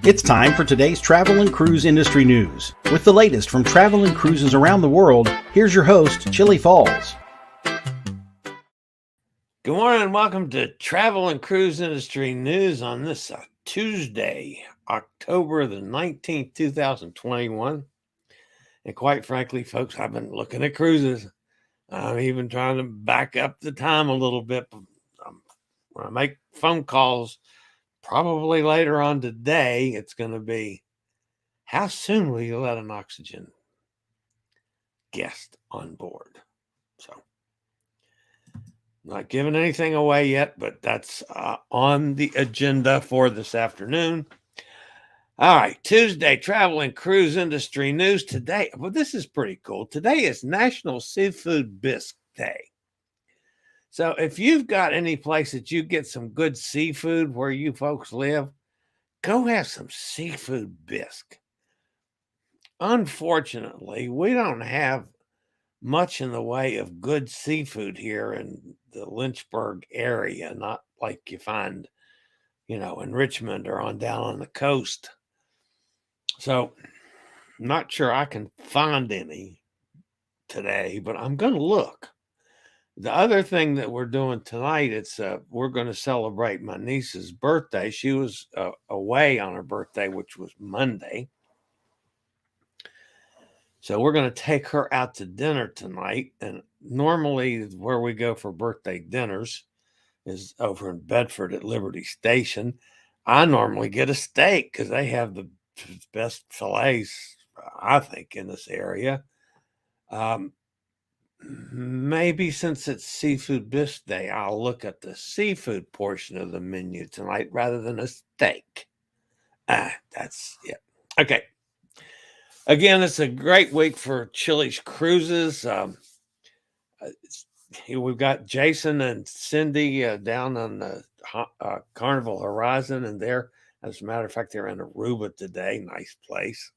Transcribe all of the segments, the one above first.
It's time for today's travel and cruise industry news. With the latest from travel and cruises around the world, here's your host, Chillie Falls. Good morning and welcome to Travel and Cruise Industry News on this Tuesday, October the 19th, 2021. And quite frankly, folks, I've been looking at cruises. I'm even trying to back up the time a little bit. When I make phone calls, probably later on today, it's going to be, how soon will you let an oxygen guest on board? So, not giving anything away yet, but that's on the agenda for this afternoon. All right, Tuesday, travel and cruise industry news today. Well, this is pretty cool. Today is National Seafood Bisque Day. So if you've got any place that you get some good seafood where you folks live, go have some seafood bisque. Unfortunately, we don't have much in the way of good seafood here in the Lynchburg area, not like you find, in Richmond or down on the coast. So I'm not sure I can find any today, but I'm going to look. The other thing that we're doing tonight, we're going to celebrate my niece's birthday. She was away on her birthday, which was Monday. So we're going to take her out to dinner tonight. And normally where we go for birthday dinners is over in Bedford at Liberty Station. I normally get a steak because they have the best fillets, I think, in this area. Maybe since it's Seafood Bisque Day, I'll look at the seafood portion of the menu tonight rather than a steak. That's it. Okay. Again, it's a great week for Chillie's Cruises. We've got Jason and Cindy down on the Carnival Horizon, and as a matter of fact, they're in Aruba today. Nice place.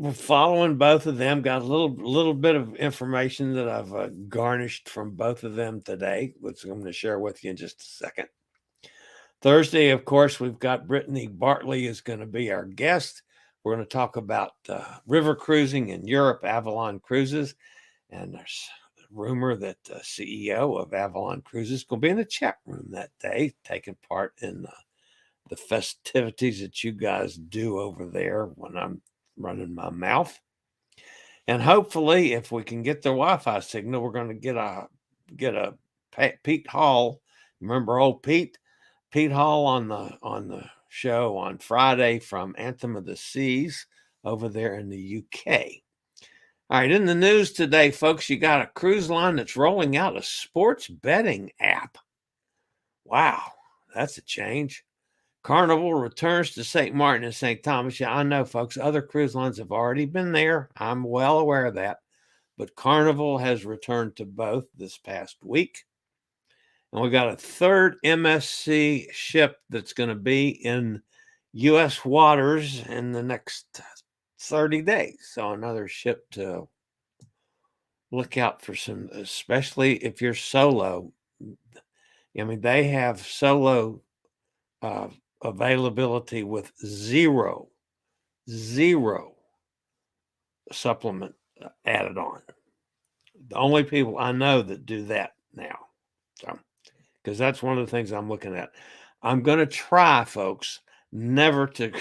We're following both of them. Got a little bit of information that I've garnished from both of them today, which I'm going to share with you in just a second. Thursday, of course, we've got Brittany Bartley is going to be our guest. We're going to talk about river cruising in Europe, Avalon Cruises. And there's a rumor that the CEO of Avalon Cruises is going to be in the chat room that day, taking part in the festivities that you guys do over there when I'm running my mouth. And hopefully, if we can get the Wi-Fi signal, we're going to get a Pete Hall. Remember old Pete? Pete Hall on the show on Friday from Anthem of the Seas over there in the UK. All right, in the news today, folks, you got a cruise line that's rolling out a sports betting app. Wow, that's a change. Carnival returns to St. Maarten and St. Thomas. Yeah, I know, folks, other cruise lines have already been there. I'm well aware of that. But Carnival has returned to both this past week. And we got a third MSC ship that's going to be in U.S. waters in the next 30 days. So another ship to look out for some, especially if you're solo. I mean, they have solo availability with zero supplement added on. The only people I know that do that now. So, because that's one of the things I'm looking at. I'm going to try, folks, never to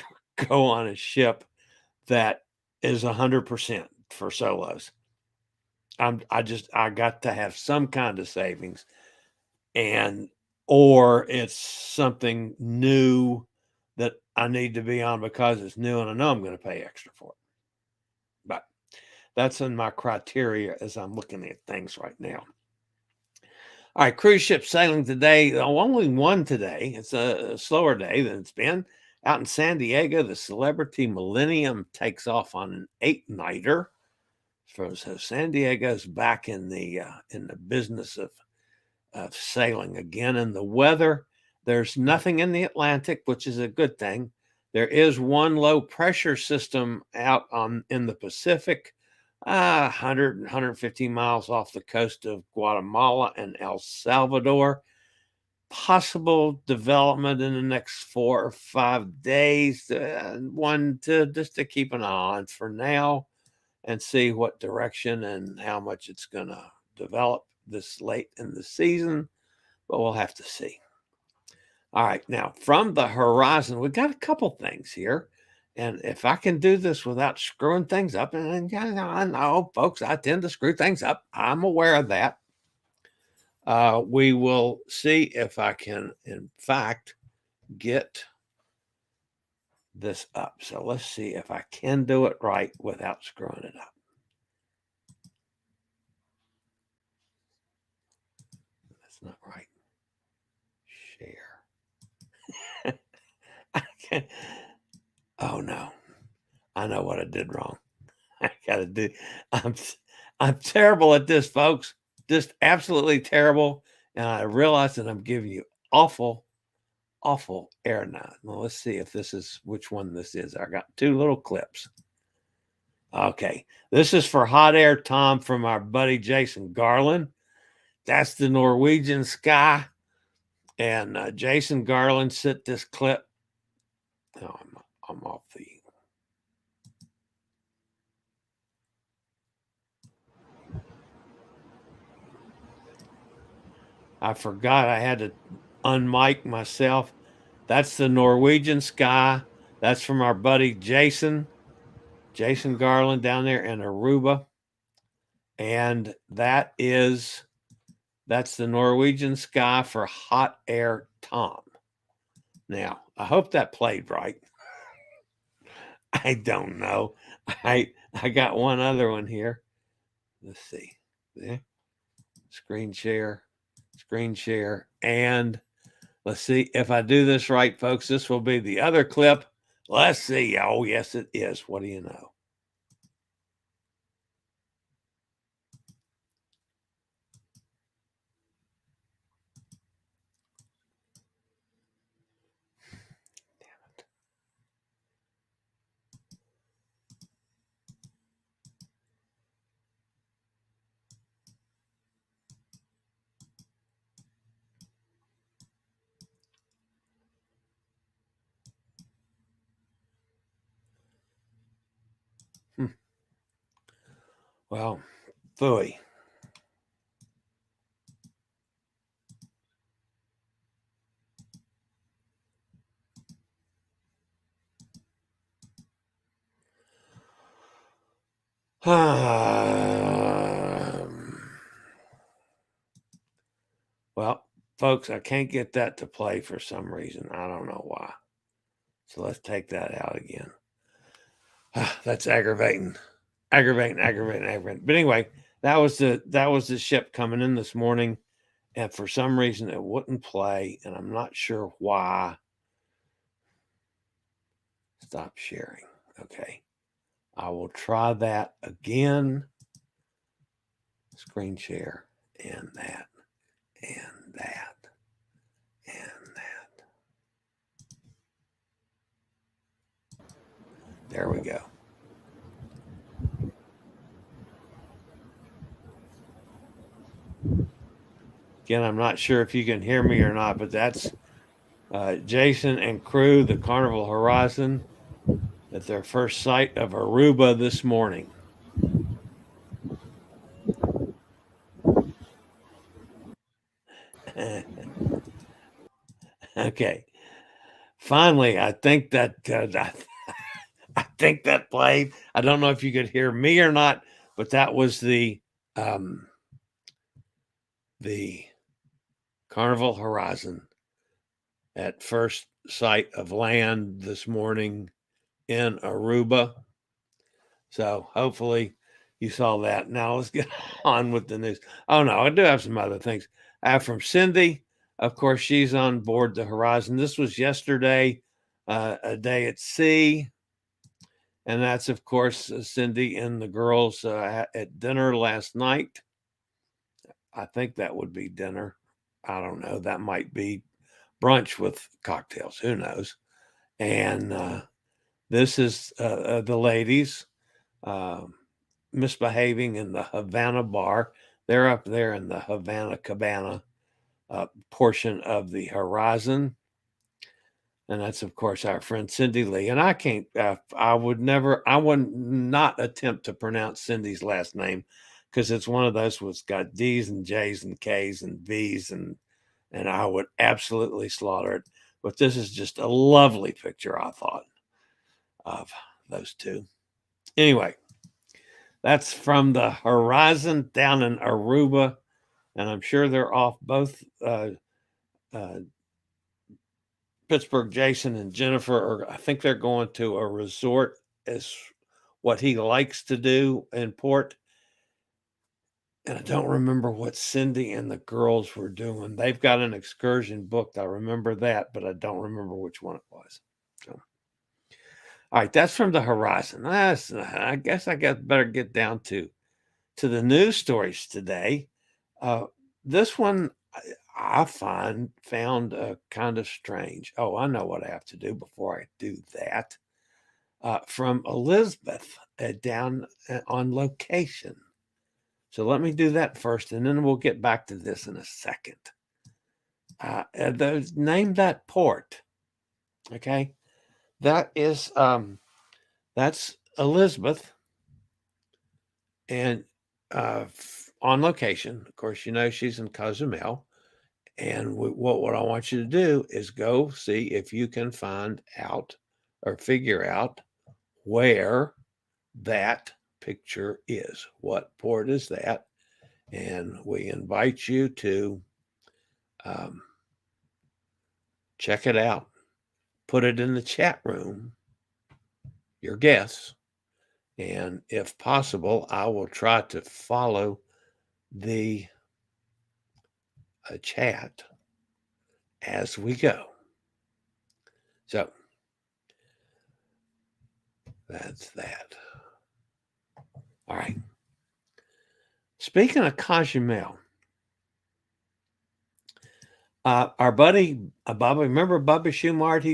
go on a ship that is 100% for solos. I got to have some kind of savings, or it's something new that I need to be on because it's new and I know I'm going to pay extra for it. But that's in my criteria as I'm looking at things right now. All right, cruise ship sailing today. Only one today. It's a slower day than it's been. Out in San Diego, the Celebrity Millennium takes off on an 8-nighter. So San Diego's back in the business of sailing again. And the weather, there's nothing in the Atlantic, which is a good thing. There is one low pressure system out in the Pacific, 150 miles off the coast of Guatemala and El Salvador. possible development in the next 4 or 5 days. One to just to keep an eye on for now and see what direction and how much it's going to develop this late in the season, but we'll have to see. All right, now from the horizon, we've got a couple things here. And if I can do this without screwing things up, and I know, folks, I tend to screw things up. I'm aware of that. We will see if I can, in fact, get this up. So let's see if I can do it right without screwing it up. That's not right. Share. I can't. Oh no, I know what I did wrong. I gotta do. I'm terrible at this, folks. Just absolutely terrible. And I realize that I'm giving you awful air now. Well, let's see if this is which one this is. I got 2 little clips. Okay, this is for Hot Air Tom from our buddy Jason Garland. That's the Norwegian sky. And Jason Garland sent this clip. Oh, I'm off the. I forgot I had to unmic myself. That's the Norwegian sky. That's from our buddy Jason Garland down there in Aruba. And that's the Norwegian sky for Hot Air Tom. Now, I hope that played right. I don't know. I got one other one here. Let's see. There. Screen share. And let's see if I do this right, folks. This will be the other clip. Let's see. Oh, yes, it is. What do you know? Well, phooey. Well, folks, I can't get that to play for some reason. I don't know why. So let's take that out again. That's aggravating. But anyway, that was the ship coming in this morning, and for some reason it wouldn't play, and I'm not sure why. Stop sharing. Okay. I will try that again. Screen share and that and that and that. There we go. Again, I'm not sure if you can hear me or not, but that's Jason and crew, the Carnival Horizon, at their first sight of Aruba this morning. Okay. Finally, I think that I think that played. I don't know if you could hear me or not, but that was the Carnival Horizon at first sight of land this morning in Aruba. So hopefully you saw that. Now let's get on with the news. Oh no, I do have some other things. I have from Cindy. Of course, she's on board the Horizon. This was yesterday, a day at sea. And that's, of course, Cindy and the girls at dinner last night. I think that would be dinner. I don't know. That might be brunch with cocktails. Who knows? And this is the ladies misbehaving in the Havana bar. They're up there in the Havana Cabana portion of the horizon. And that's, of course, our friend Cindy Lee. And I would not attempt to pronounce Cindy's last name, because it's one of those that's got D's and J's and K's and V's, and I would absolutely slaughter it. But this is just a lovely picture, I thought, of those two. Anyway, that's from the horizon down in Aruba, and I'm sure they're off both. Pittsburgh Jason and Jennifer I think they're going to a resort, as what he likes to do in port. And I don't remember what Cindy and the girls were doing. They've got an excursion booked. I remember that, but I don't remember which one it was. So, all right, that's from the horizon. I guess better get down to the news stories today. This one I found kind of strange. Oh, I know what I have to do before I do that. From Elizabeth down on location. So let me do that first, and then we'll get back to this in a second. Name that port. Okay, that is that's Elizabeth, and on location. Of course, she's in Cozumel. And what I want you to do is go see if you can find out or figure out where that picture is. What port is that? And we invite you to check it out. Put it in the chat room, your guess. And if possible, I will try to follow the chat as we go. So that's that. All right. Speaking of Cozumel, our buddy Bubba, remember Bubba Shumart?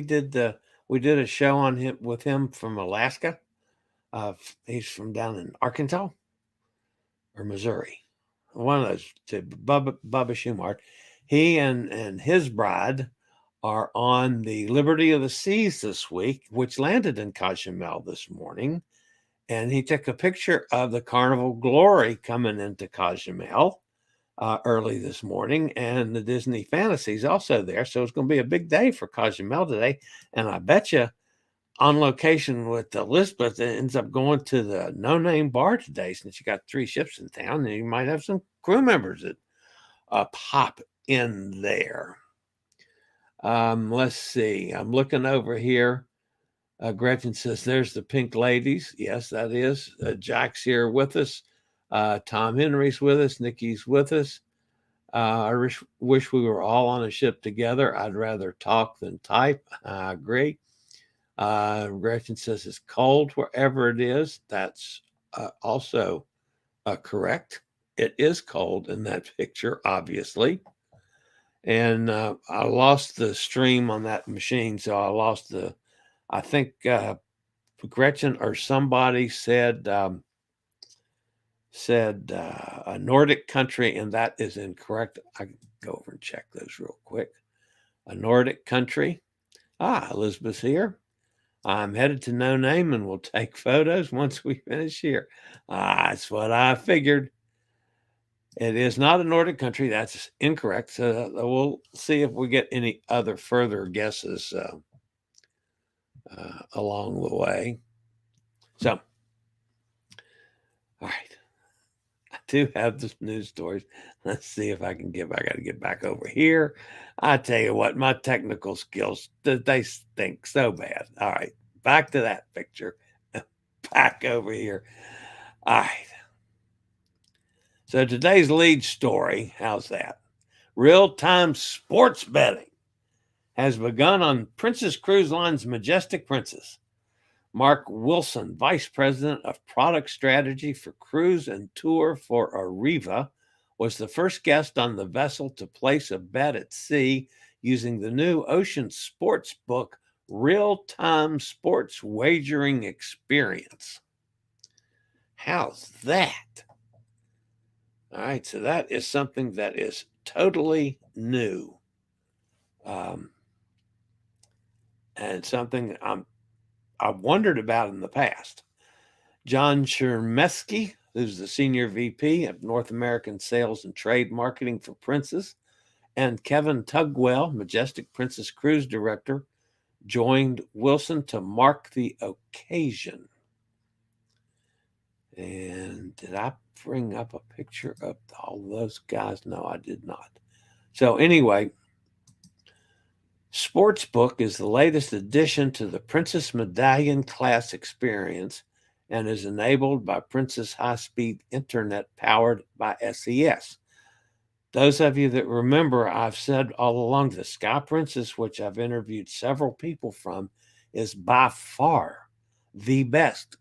We did a show on him with him from Alaska. He's from down in Arkansas or Missouri. One of those two, Bubba Shumart. He and his bride are on the Liberty of the Seas this week, which landed in Cozumel this morning. And he took a picture of the Carnival Glory coming into Cozumel early this morning. And the Disney Fantasy is also there. So it's going to be a big day for Cozumel today. And I bet you on location with Elizabeth, it ends up going to the No Name Bar today, since you got 3 ships in town, and you might have some crew members that pop in there. Let's see. I'm looking over here. Gretchen says, there's the Pink Ladies. Yes, that is. Jack's here with us. Tom Henry's with us. Nikki's with us. I wish we were all on a ship together. I'd rather talk than type. I agree. Gretchen says it's cold wherever it is. That's also correct. It is cold in that picture, obviously. And I lost the stream on that machine, so I lost I think Gretchen or somebody said a Nordic country, and that is incorrect. I can go over and check those real quick. A Nordic country. Elizabeth's here. I'm headed to No Name and we'll take photos once we finish here. That's what I figured. It is not a Nordic country. That's incorrect. So we'll see if we get any other further guesses along the way. So, all right. I do have this news stories. Let's see if I can I got to get back over here. I tell you what, my technical skills, they stink so bad. All right. Back to that picture. Back over here. All right. So today's lead story, how's that? Real-time sports betting has begun on Princess Cruise Line's Majestic Princess. Mark Wilson, Vice President of Product Strategy for Cruise and Tour for Aruba, was the first guest on the vessel to place a bet at sea using the new Ocean Sports Book real-time sports wagering experience. How's that? All right, so that is something that is totally new, and something I've wondered about in the past. John Chermesky, who's the Senior VP of North American Sales and Trade Marketing for Princess, and Kevin Tugwell, Majestic Princess Cruise Director, joined Wilson to mark the occasion. And did I bring up a picture of all those guys? No, I did not. So anyway, Sportsbook is the latest addition to the Princess Medallion Class experience and is enabled by Princess High-Speed Internet powered by SES. Those of you that remember, I've said all along, the Sky Princess, which I've interviewed several people from, is by far the best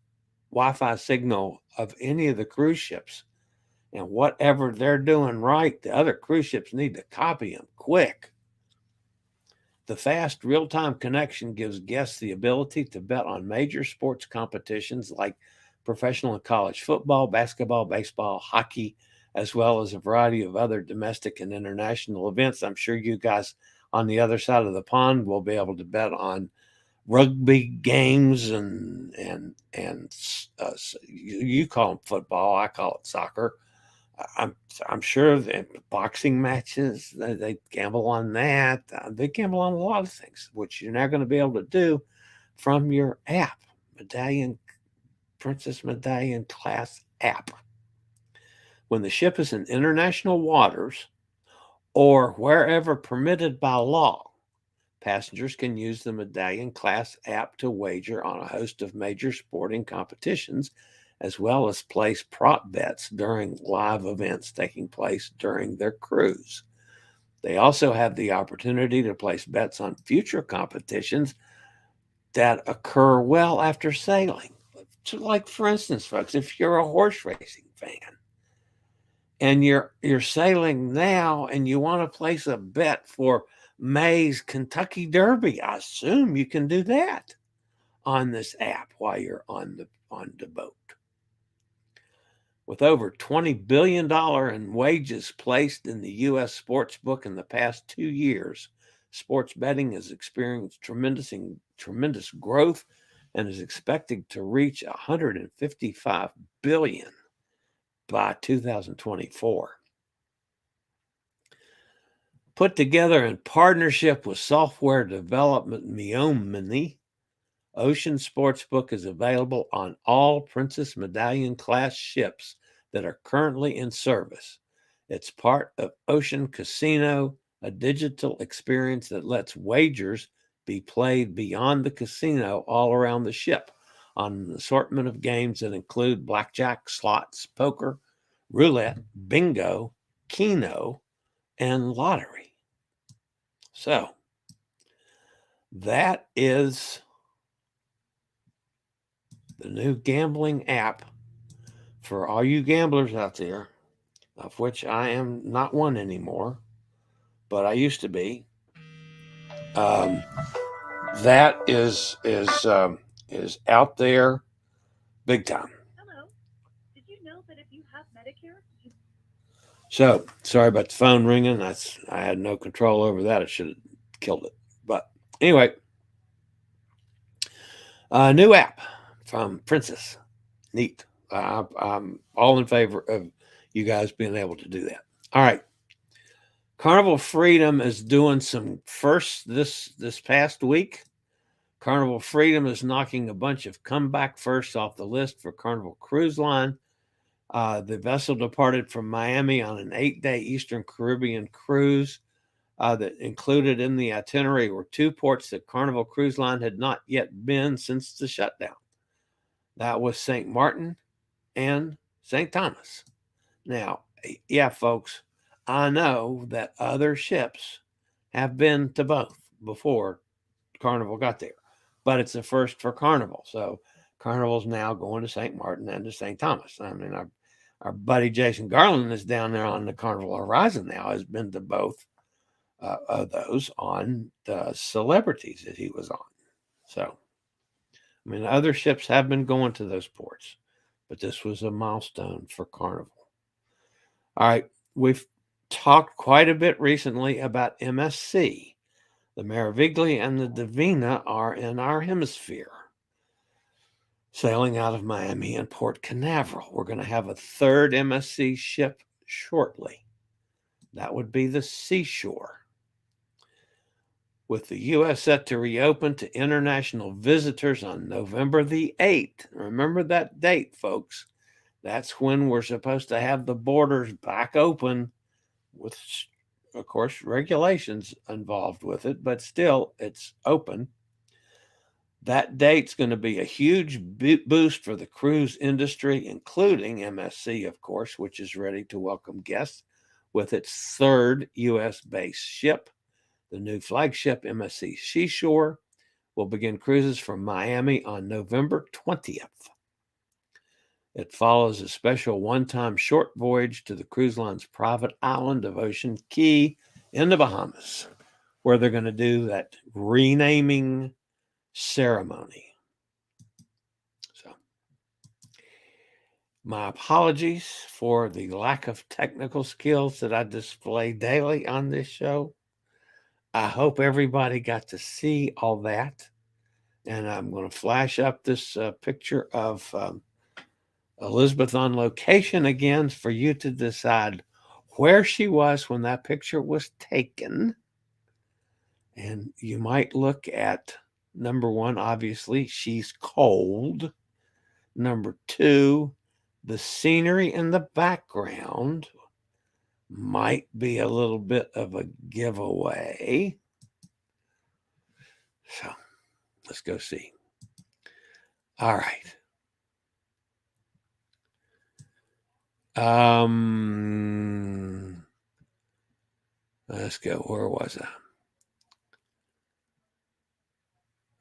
Wi-Fi signal of any of the cruise ships. And whatever they're doing right, the other cruise ships need to copy them quick. The fast real-time connection gives guests the ability to bet on major sports competitions like professional and college football, basketball, baseball, hockey, as well as a variety of other domestic and international events. I'm sure you guys on the other side of the pond will be able to bet on rugby games and you call them football, I call it soccer. I'm sure that boxing matches, they gamble on that. They gamble on a lot of things, which you're now going to be able to do from your app, Princess Medallion Class app. When the ship is in international waters or wherever permitted by law, passengers can use the Medallion Class app to wager on a host of major sporting competitions, as well as place prop bets during live events taking place during their cruise. They also have the opportunity to place bets on future competitions that occur well after sailing. So like, for instance, folks, if you're a horse racing fan and you're sailing now and you want to place a bet for May's Kentucky Derby, I assume you can do that on this app while you're on the boat. With over $20 billion in wages placed in the U.S. sports book in the past 2 years, sports betting has experienced tremendous growth and is expected to reach $155 billion by 2024. Put together in partnership with software development Millennium, Ocean Sportsbook is available on all Princess Medallion Class ships that are currently in service. It's part of Ocean Casino, a digital experience that lets wagers be played beyond the casino all around the ship on an assortment of games that include blackjack, slots, poker, roulette, bingo, keno, and lottery. So that is the new gambling app for all you gamblers out there, of which I am not one anymore, but I used to be. That is out there big time. Hello. Did you know that if you have Medicare, So sorry about the phone ringing. I had no control over that. I should have killed it. But anyway, a new app from Princess. Neat. I'm all in favor of you guys being able to do that. All right. Carnival Freedom is doing some firsts this past week. Carnival Freedom is knocking a bunch of comeback firsts off the list for Carnival Cruise Line. The vessel departed from Miami on an 8-day Eastern Caribbean cruise that included in the itinerary were 2 ports that Carnival Cruise Line had not yet been since the shutdown. That was St. Maarten and St. Thomas. Now, yeah, folks, I know that other ships have been to both before Carnival got there, but it's the first for Carnival. So Carnival's now going to St. Maarten and to St. Thomas. I mean, our buddy Jason Garland is down there on the Carnival Horizon now, has been to both of those on the Celebrities that he was on. So, I mean, other ships have been going to those ports, but this was a milestone for Carnival. All right, we've talked quite a bit recently about MSC. The Meraviglia and the Divina are in our hemisphere, sailing out of Miami and Port Canaveral. We're going to have a third MSC ship shortly. That would be the Seashore. With the U.S. set to reopen to international visitors on November the 8th. Remember that date, folks. That's when we're supposed to have the borders back open with, of course, regulations involved with it, but still it's open. That date's going to be a huge boost for the cruise industry, including MSC, of course, which is ready to welcome guests with its third U.S.-based ship. The new flagship MSC Seashore will begin cruises from Miami on November 20th. It follows a special one-time short voyage to the cruise line's private island of Ocean Key in the Bahamas, where they're going to do that renaming ceremony. So, my apologies for the lack of technical skills that I display daily on this show. I hope everybody got to see all that. And I'm going to flash up this picture of Elizabeth on location again for you to decide where she was when that picture was taken. And you might look at number one, obviously, she's cold. Number two, the scenery in the background might be a little bit of a giveaway. So let's go see. All right. Let's go. Where was I?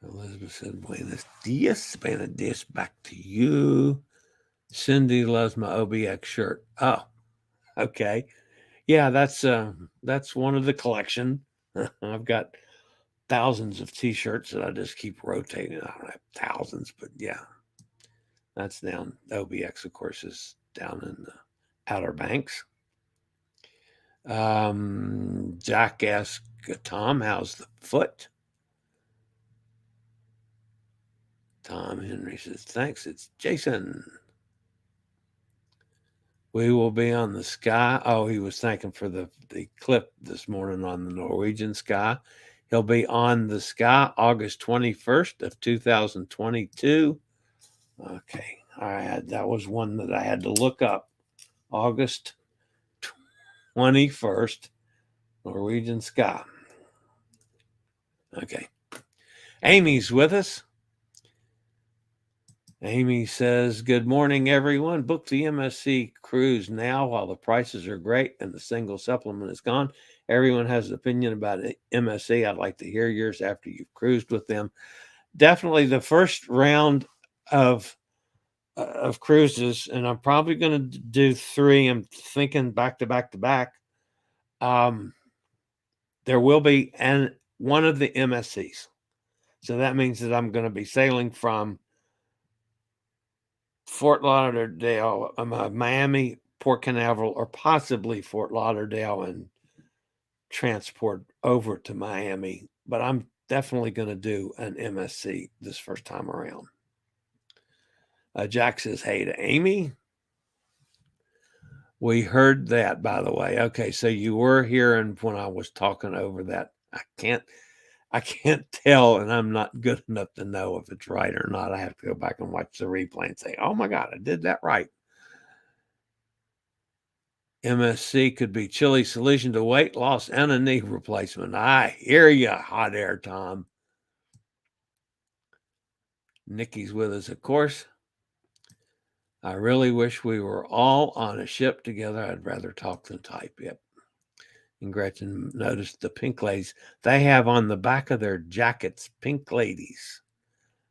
Elizabeth said, Buenos dias, back to you. Cindy loves my OBX shirt. Oh, okay. Yeah, that's one of the collection. I've got thousands of t-shirts that I just keep rotating. I don't have thousands, but yeah. That's down. OBX, of course, is down in the Outer Banks. Jack asked Tom, how's the foot? Tom Henry says, thanks. It's Jason. We will be on the Sky. Oh, he was thanking for the clip this morning on the Norwegian Sky. He'll be on the Sky August 21st of 2022. Okay. That was one that I had to look up. August 21st, Norwegian Sky. Okay. Amy's with us. Amy says, good morning, everyone. Book the MSC cruise now while the prices are great and the single supplement is gone. Everyone has an opinion about MSC. I'd like to hear yours after you've cruised with them. Definitely the first round of cruises, and I'm probably going to do 3. I'm thinking back to back to back. There will be one of the MSCs. So that means that I'm going to be sailing from Fort Lauderdale, Miami, Port Canaveral, or possibly Fort Lauderdale and transport over to Miami. But I'm definitely going to do an MSC this first time around. Jack says, hey to Amy. We heard that, by the way. Okay, so you were hearing when I was talking over that. I can't tell, and I'm not good enough to know if it's right or not. I have to go back and watch the replay and say, oh my God, I did that right. MSC could be Chillie solution to weight loss and a knee replacement. I hear you, hot air, Tom. Nikki's with us, of course. I really wish we were all on a ship together. I'd rather talk than type. Yep. And Gretchen noticed the pink ladies. They have on the back of their jackets, pink ladies.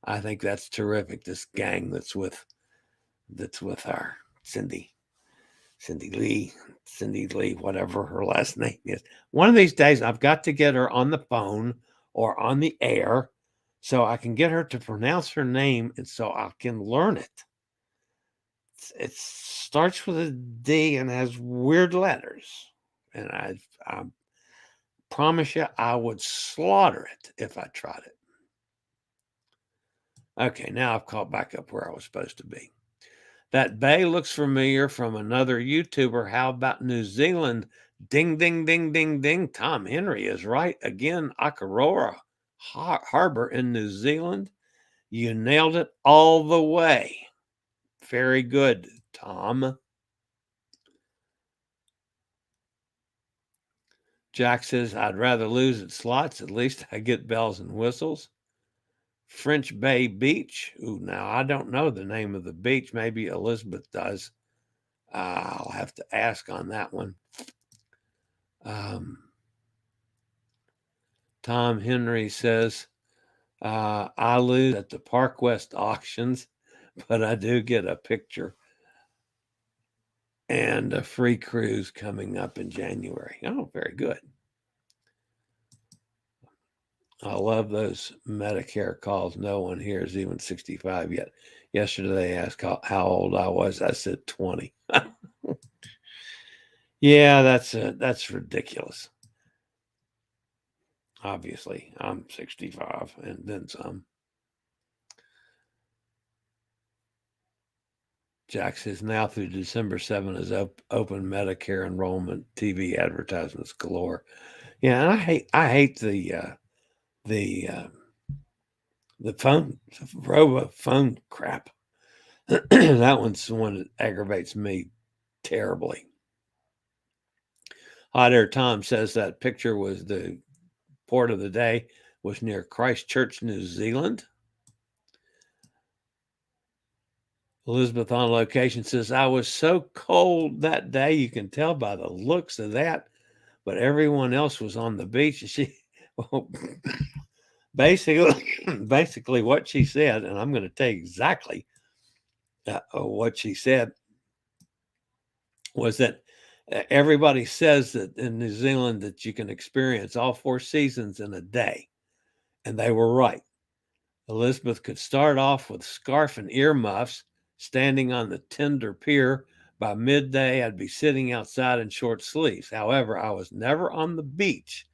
I think that's terrific. This gang that's with our Cindy Lee, whatever her last name is. One of these days, I've got to get her on the phone or on the air so I can get her to pronounce her name and so I can learn it. It starts with a D and has weird letters. And I promise you, I would slaughter it if I tried it. Okay, now I've caught back up where I was supposed to be. That bay looks familiar from another YouTuber. How about New Zealand? Ding, ding, ding, ding, ding. Tom Henry is right again. Akaroa Harbor in New Zealand. You nailed it all the way. Very good, Tom. Jack says, I'd rather lose at slots. At least I get bells and whistles. French Bay Beach. Ooh, now I don't know the name of the beach. Maybe Elizabeth does. I'll have to ask on that one. Tom Henry says, I lose at the Park West auctions, but I do get a picture and a free cruise coming up in January. Oh, very good. I love those Medicare calls. No one here is even 65 yet. Yesterday they asked how old I was. I said 20. Yeah, that's ridiculous. Obviously, I'm 65 and then some. Jack says now through December 7 is open Medicare enrollment, TV advertisements galore. Yeah, and I hate the Aruba phone crap. That one's the one that aggravates me terribly. Hot Air Tom says that picture was the port of the day was near Christchurch, New Zealand. Elizabeth on location says, I was so cold that day, you can tell by the looks of that, but everyone else was on the beach. She basically what she said, and I'm going to tell you exactly what she said, was that everybody says that in New Zealand that you can experience all 4 seasons in a day. And they were right. Elizabeth could start off with scarf and earmuffs, standing on the tender pier. By midday, I'd be sitting outside in short sleeves. However, I was never on the beach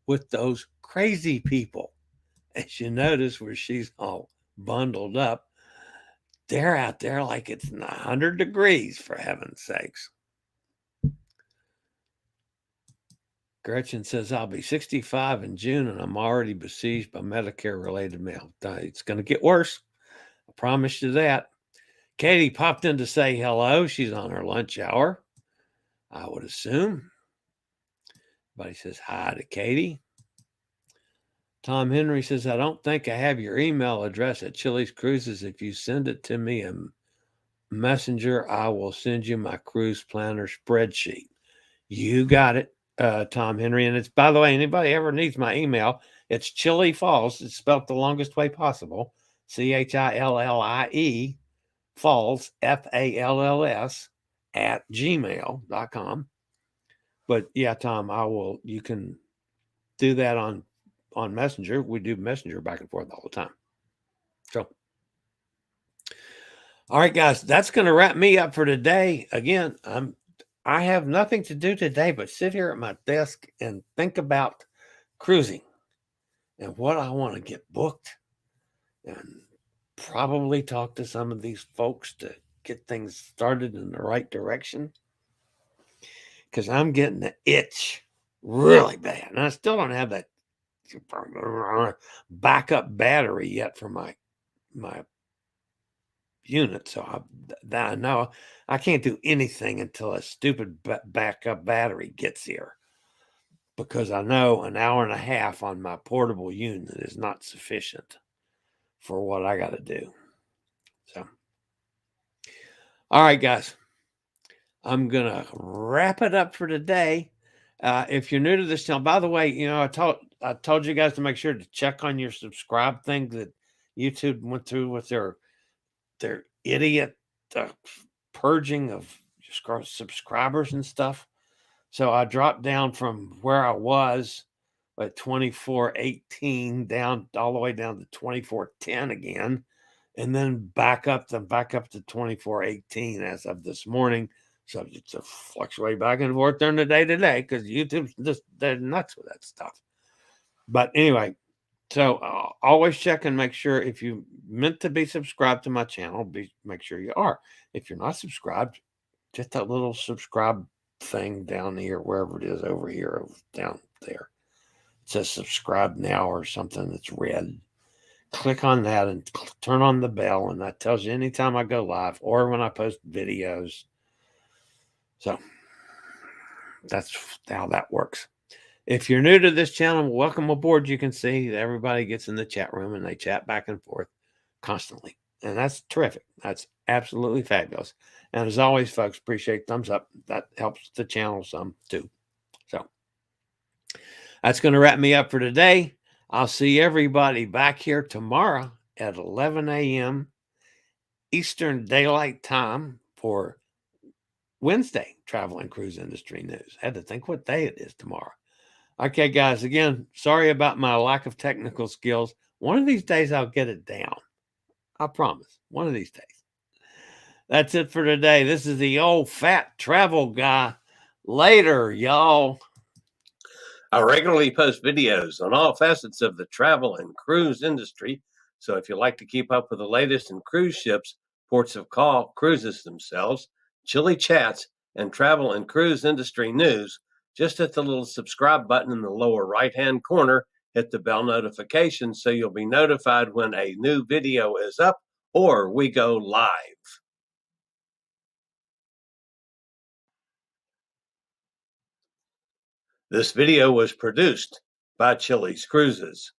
with those crazy people. As you notice, where she's all bundled up, they're out there like it's 100 degrees, for heaven's sakes. Gretchen says, I'll be 65 in June and I'm already besieged by Medicare-related mail. It's going to get worse. I promise you that. Katie popped in to say hello. She's on her lunch hour, I would assume. Everybody says hi to Katie. Tom Henry says, I don't think I have your email address at Chillie's Cruises. If you send it to me in Messenger, I will send you my cruise planner spreadsheet. You got it, Tom Henry. And it's, by the way, anybody ever needs my email, it's Chillie Falls. It's spelled the longest way possible. CHILLIE Falls, FALLS @gmail.com. But yeah, Tom, you can do that on Messenger. We do Messenger back and forth all the time. So, all right, guys, that's going to wrap me up for today. Again, I have nothing to do today but sit here at my desk and think about cruising and what I want to get booked and probably talk to some of these folks to get things started in the right direction, because I'm getting the itch really bad. And I still don't have that backup battery yet for my unit. So I know I can't do anything until a stupid backup battery gets here, because I know an hour and a half on my portable unit is not sufficient for what I got to do. So, all right, guys, I'm going to wrap it up for today. If you're new to this channel, by the way, I told you guys to make sure to check on your subscribe thing that YouTube went through with their idiot purging of subscribers and stuff. So I dropped down from where I was at 2418 down all the way down to 2410 again, and then back up to 2418 as of this morning. Subjects to fluctuate back and forth during the day today because YouTube's just they're nuts with that stuff. But anyway, so always check and make sure if you meant to be subscribed to my channel, make sure you are. If you're not subscribed, just that little subscribe thing down here, wherever it is, over here, down there. It says subscribe now or something that's red. Click on that and turn on the bell, and that tells you anytime I go live or when I post videos. So that's how that works. If you're new to this channel, welcome aboard. You can see that everybody gets in the chat room and they chat back and forth constantly. And that's terrific. That's absolutely fabulous. And as always, folks, appreciate thumbs up. That helps the channel some too. So that's going to wrap me up for today. I'll see everybody back here tomorrow at 11 a.m. Eastern Daylight Time for Wednesday Travel and Cruise Industry News. I had to think what day it is tomorrow. Okay, guys, again, sorry about my lack of technical skills. One of these days I'll get it down. I promise. One of these days. That's it for today. This is the old fat travel guy. Later, y'all. I regularly post videos on all facets of the travel and cruise industry. So if you like to keep up with the latest in cruise ships, ports of call, cruises themselves, Chillie chats, and travel and cruise industry news, just hit the little subscribe button in the lower right-hand corner, hit the bell notification so you'll be notified when a new video is up or we go live. This video was produced by Chillie's Cruises.